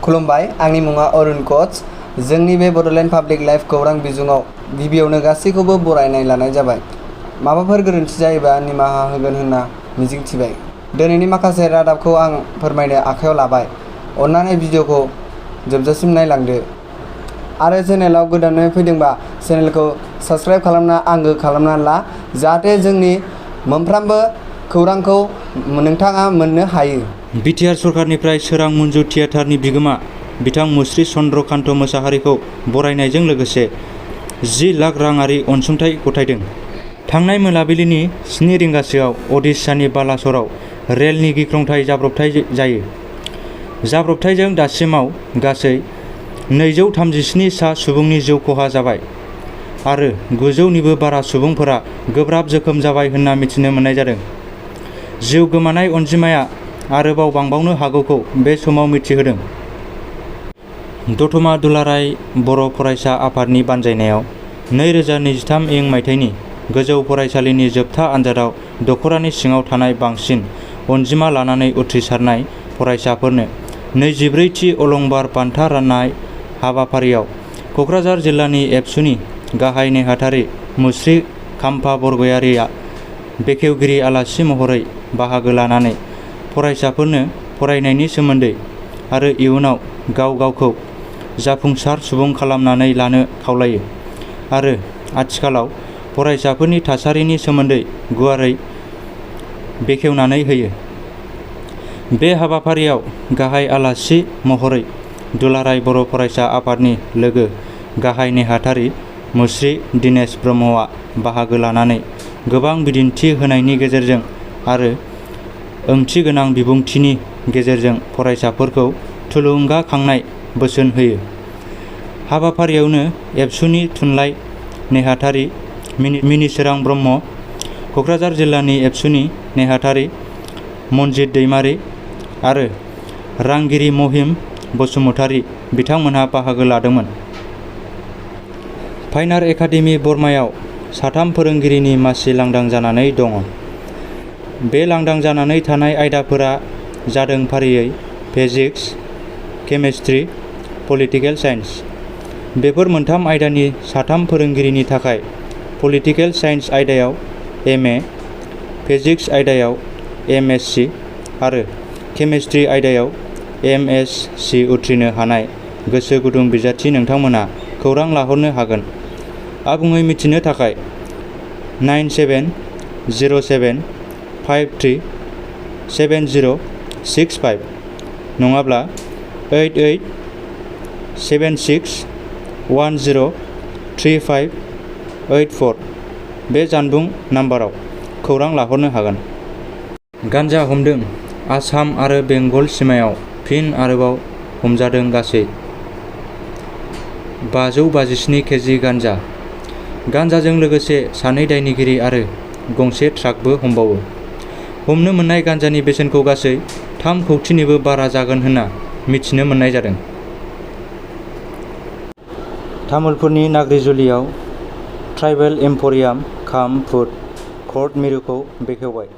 खुलुमबाय, आंनि मुङा अरुण कच। जोंनि बे बड'लेण्ड पाब्लिक लाइभ खौरां बिजोङाव गिबियावनो गासैखौबो बरायनाय लानाय जाबाय। माबाफोर गोरोन्थि जायोबा निमाहा होगोन होनना मिजिंथिबाय। दिनैनि माखासे रादाबखौ आं फोरमायनो आखायाव लाबाय। अन्नानै भिडिअखौ जोबजासिम नायलांदो आरो चेनेलाव गोदानै फैदोंबा चेनेलखौ साबस्क्राइब खालामना आंगो खालामना ला, जाहाथे जोंनि मोनफ्रोमबो खौरांखौ नोंथाङा मोननो हायो। BTR सरकारनिफ्राय सोरां मन्जु थियेटारनि बिगोमा बिथां मुस्रि चन्द्रकान्त मोसाहारिखौ बरायनायजों लोगोसे 10 लाख राङारि अनसुंथाइ गथायदों। थांनाय मोनाबिलिनि 7 रिंगासोआव ओडिशानि बालासराव रेलनि गिख्रंथाव जाब्रबथाय जायो। जाब्रबथायजों दासिमाव गासै 237 सा सुबुंनि जिउ खहा जाबाय आरो 900निबो बारा सुबुंफोरा गोब्राब जोखोम जाबाय होनना मिथिनो मोननाय जादों। जिउ गोमानाय अनजिमाया आरोबाव बांबावनो हागौखौ बे समाव मिथिहोदों। दतमा दुलाराय बर' फरायसा आफादनि बानजायनायाव 2023 इं मायथाइनि गोजौ फरायसालिनि जोबथा आनजादाव दख'रानि सिङाव थानाय बांसिन अनजिमा लानानै उथ्रिसारनाय फरायसाफोरनो 24थि अलंबार बान्था राननाय हाबाफारियाव क'क्राझार जिल्लानि एबसुनि गाहाय नेहाथारि मुस्रि खाम्फा बरगयारिया बेखेवगिरि आलासि महरै बाहागो लानानै फरायसाफोरनो फरायनायनि सोमोन्दै आरो इयुनाव गाव गावखौ जाफुंसार सुबुं खालामनानै लानो खावलायो आरो आथिखालाव फरायसाफोरनि थासारिनि सोमोन्दै गुवारै बेखेवनानै होयो। बे हाबाफारियाव गाहाय आलासि महरै दुलाराय बर' फरायसा आफादनि लोगो गाहाय नेहाथारि मुस्रि दिनेश ब्रह्मआ बाहागो लानानै गोबां बिदिन्थि होनायनि गेजेरजों आरो ओंथिगोनां बिबुंथिनि गेजेरजों फरायसाफोरखौ थुलुंगाखांनाय बोसोन होयो। हाबाफारियावनो एबसुनि थुनलाइ नेहाथारि मिनिसोरां ब्रह्म, क'क्राझार जिल्लानि एबसुनि नेहाथारि मनजित दैमारि आरो रांगिरि महिम बसुमतारी बिथांमोनहा बाहागो लादोंमोन। फाइन आर्ट एकाडेमि बरमायाव 3 फोरोंगिरिनि मासि लांदां जानानै दङ। बे लांदां जानानै थानाय आयदाफोरा जादों फारियै फिजिक्स, केमेस्ट्रि, पलिटिकेल साइन्स। बेफोर मोनथाम आयदानि 3 फोरोंगिरिनि थाखाय पलिटिकेल साइन्स आयदायाव MA, फिजिक्स आयदायाव MSc आरो केमेस्ट्रि आयदायाव MSc उथ्रिनो हानाय गोसो गुदुं बिजाथि नोंथांमोनहा खौरां लाहरनो हागोन। आबुङै मिथिनो थाखाय 9707353706 नङाब्ला 8876103584 बे जानबुं नाम्बाराव खौरां लाहरनो हागोन। गान्जा हमदों। आसाम आरो बेंगल सिमायाव फिन आरोबाव हमजादों गासै 557 केजि गान्जा। गान्जाजों लोगोसे 2 दायनिगिरि आरो गंसे ट्राकबो हमबावो। हमनो मोननाय गान्जानि बेसेनखौ गासै 3 कौटिनिबो बारा जागोन होनना मिथिनो मोननाय जादों। तामुलपुरनि नाग्रिजुलियाव ट्राइबेल एम्फरियाम काम फुड क'र्ट मिरुखौ बेखेवबाय।